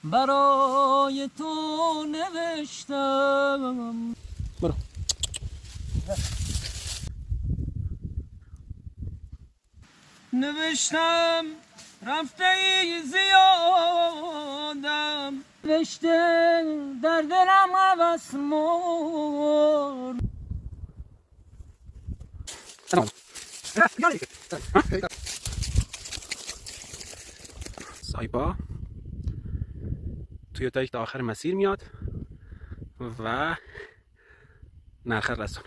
برای تو نوشتم. برو. نوشتم رفته ای زیادم، نوشته در دلم هوس مرد. سایپا توی تا آخر مسیر میاد و نرخ رسون.